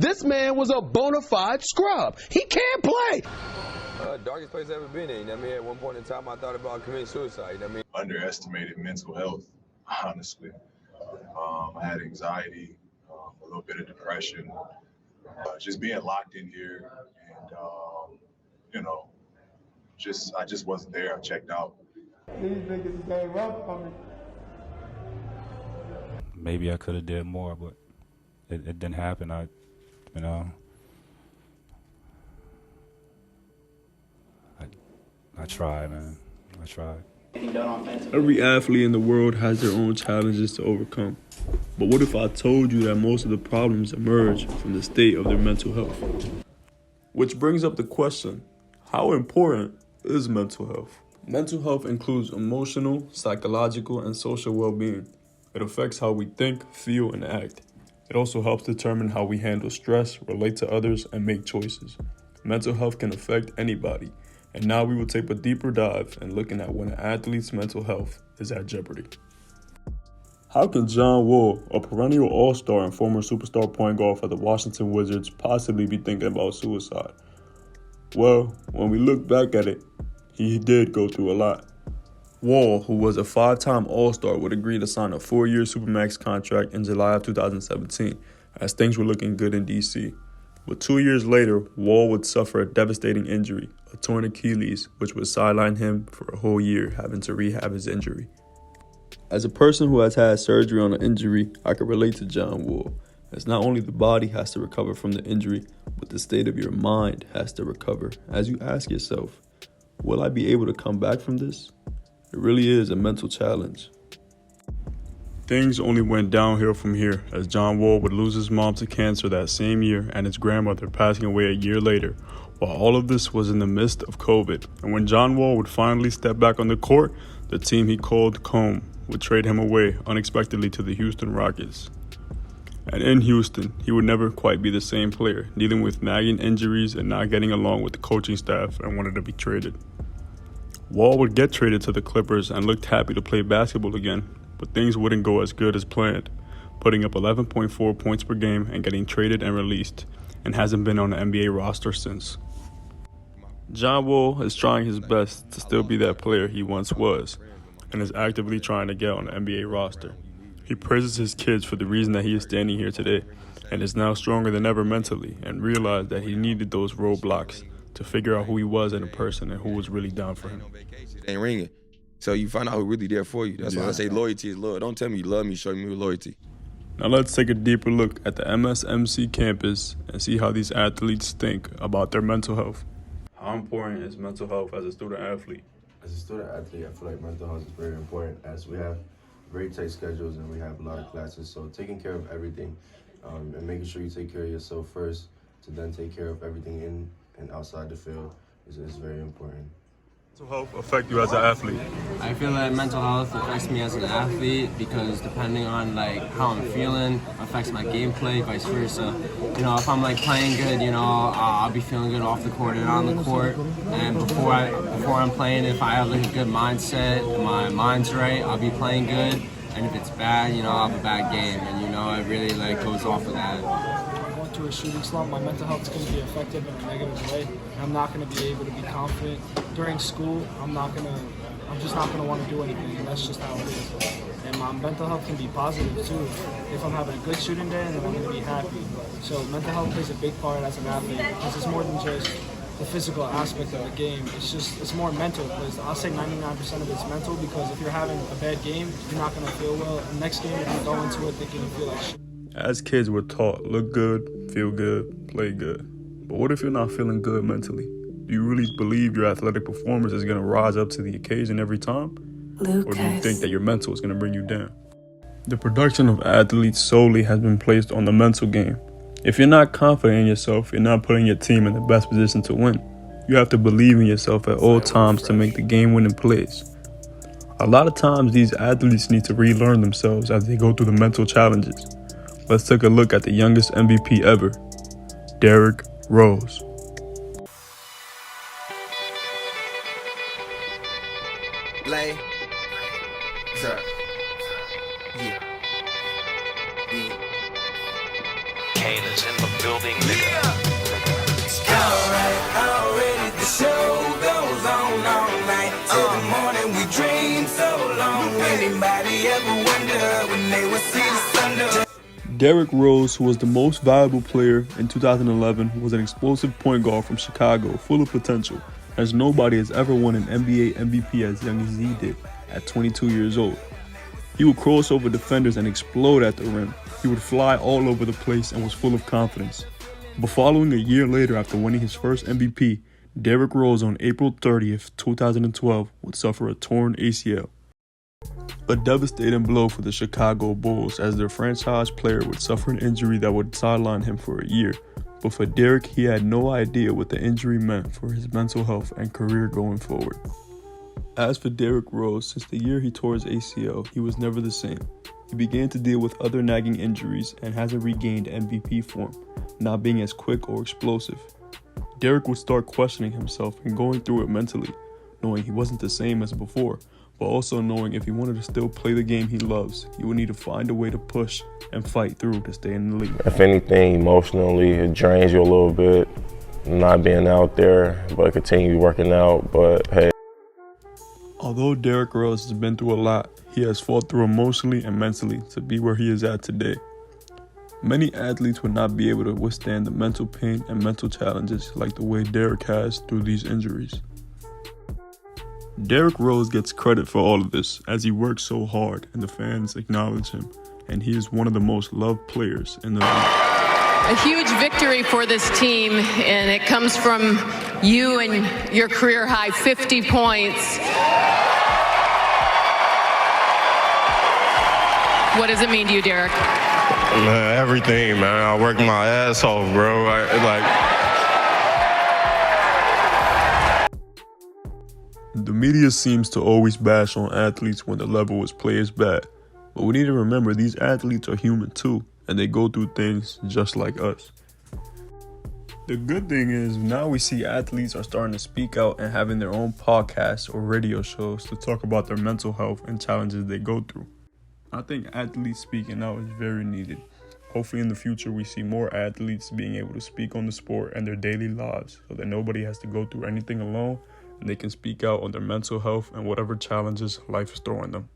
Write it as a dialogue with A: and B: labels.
A: This man was a bona fide scrub. He can't play.
B: Darkest place I've ever been in. You know what I mean? At one point in time, I thought about committing suicide. You know what I mean?
C: Underestimated mental health, honestly. I had anxiety, a little bit of depression, just being locked in here, and you know, I just wasn't there. I checked out.
D: These niggas gave up on me.
E: Maybe I could have did more, but it didn't happen. I tried, man. I tried.
F: Every athlete in the world has their own challenges to overcome. But what if I told you that most of the problems emerge from the state of their mental health? Which brings up the question, how important is mental health? Mental health includes emotional, psychological, and social well-being. It affects how we think, feel, and act. It also helps determine how we handle stress, relate to others, and make choices. Mental health can affect anybody. And now we will take a deeper dive in looking at when an athlete's mental health is at jeopardy. How can John Wall, a perennial all-star and former superstar point guard for the Washington Wizards, possibly be thinking about suicide? Well, when we look back at it, he did go through a lot. Wall, who was a 5-time All-Star, would agree to sign a 4-year Supermax contract in July of 2017, as things were looking good in D.C. But 2 years later, Wall would suffer a devastating injury, a torn Achilles, which would sideline him for a whole year, having to rehab his injury. As a person who has had surgery on an injury, I can relate to John Wall, as not only the body has to recover from the injury, but the state of your mind has to recover, as you ask yourself, will I be able to come back from this? It really is a mental challenge. Things only went downhill from here, as John Wall would lose his mom to cancer that same year and his grandmother passing away a year later, while all of this was in the midst of COVID. And when John Wall would finally step back on the court, the team he called home would trade him away unexpectedly to the Houston Rockets. And in Houston, he would never quite be the same player, dealing with nagging injuries and not getting along with the coaching staff and wanted to be traded. Wall would get traded to the Clippers and looked happy to play basketball again, but things wouldn't go as good as planned, putting up 11.4 points per game and getting traded and released, and hasn't been on the NBA roster since. John Wall is trying his best to still be that player he once was, and is actively trying to get on the NBA roster. He praises his kids for the reason that he is standing here today, and is now stronger than ever mentally, and realized that he needed those roadblocks to figure out who he was as a person and who was really down for him.
B: It ain't ringing. So you find out who's really there for you. That's why I say loyalty is love. Don't tell me you love me, show me loyalty.
F: Now let's take a deeper look at the MSMC campus and see how these athletes think about their mental health. How important is mental health as a student athlete?
G: As a student athlete, I feel like mental health is very important, as we have very tight schedules and we have a lot of classes. So taking care of everything and making sure you take care of yourself first to then take care of everything in and outside the field is very important.
F: Mental health affect you as an athlete?
H: I feel that mental health affects me as an athlete because depending on how I'm feeling affects my gameplay, vice versa. You know, if I'm playing good, you know, I'll be feeling good off the court and on the court. And before I'm playing, if I have a good mindset, my mind's right, I'll be playing good. And if it's bad, you know, I'll have a bad game. And you know, it really goes off of that.
I: To a shooting slump, my mental health is going to be affected in a negative way. And I'm not going to be able to be confident during school. I'm just not going to want to do anything, and that's just how it is. And my mental health can be positive too. If I'm having a good shooting day, then I'm going to be happy. So mental health plays a big part as an athlete because it's more than just the physical aspect of the game. It's more mental. Because I'll say 99% of it's mental, because if you're having a bad game, you're not going to feel well. And next game, if you go into it thinking you feel like shit.
F: As kids, we're taught, look good, feel good, play good. But what if you're not feeling good mentally? Do you really believe your athletic performance is going to rise up to the occasion every time? Lucas. Or do you think that your mental is going to bring you down? The production of athletes solely has been placed on the mental game. If you're not confident in yourself, you're not putting your team in the best position to win. You have to believe in yourself at all times to make the game-winning plays. A lot of times, these athletes need to relearn themselves as they go through the mental challenges. Let's take a look at the youngest MVP ever, Derrick Rose.
J: Lay. Sir. Yeah. Yeah.
K: is in the building, nigga.
J: Already the show goes on all night till the morning. We dream so long. Anybody ever wonder when they would see the sun?
F: Derrick Rose, who was the most valuable player in 2011, was an explosive point guard from Chicago, full of potential, as nobody has ever won an NBA MVP as young as he did at 22 years old. He would cross over defenders and explode at the rim. He would fly all over the place and was full of confidence. But following a year later after winning his first MVP, Derrick Rose on April 30th, 2012 would suffer a torn ACL. A devastating blow for the Chicago Bulls, as their franchise player would suffer an injury that would sideline him for a year. But for Derrick, he had no idea what the injury meant for his mental health and career going forward. As for Derrick Rose, since the year he tore his ACL, he was never the same. He began to deal with other nagging injuries and hasn't regained MVP form, not being as quick or explosive. Derrick would start questioning himself and going through it mentally, knowing he wasn't the same as before, but also knowing if he wanted to still play the game he loves, he would need to find a way to push and fight through to stay in the league.
L: If anything, emotionally, it drains you a little bit, not being out there, but continue working out, but hey.
F: Although Derrick Rose has been through a lot, he has fought through emotionally and mentally to be where he is at today. Many athletes would not be able to withstand the mental pain and mental challenges like the way Derrick has through these injuries. Derrick Rose gets credit for all of this, as he works so hard and the fans acknowledge him, and he is one of the most loved players in the league.
M: A huge victory for this team, and it comes from you and your career high 50 points. What does it mean to you, Derrick?
N: Man, everything, man. I worked my ass off, bro.
F: The media seems to always bash on athletes when the level is players bad. But we need to remember these athletes are human too, and they go through things just like us. The good thing is now we see athletes are starting to speak out and having their own podcasts or radio shows to talk about their mental health and challenges they go through. I think athletes speaking out is very needed. Hopefully in the future we see more athletes being able to speak on the sport and their daily lives so that nobody has to go through anything alone and they can speak out on their mental health and whatever challenges life is throwing them.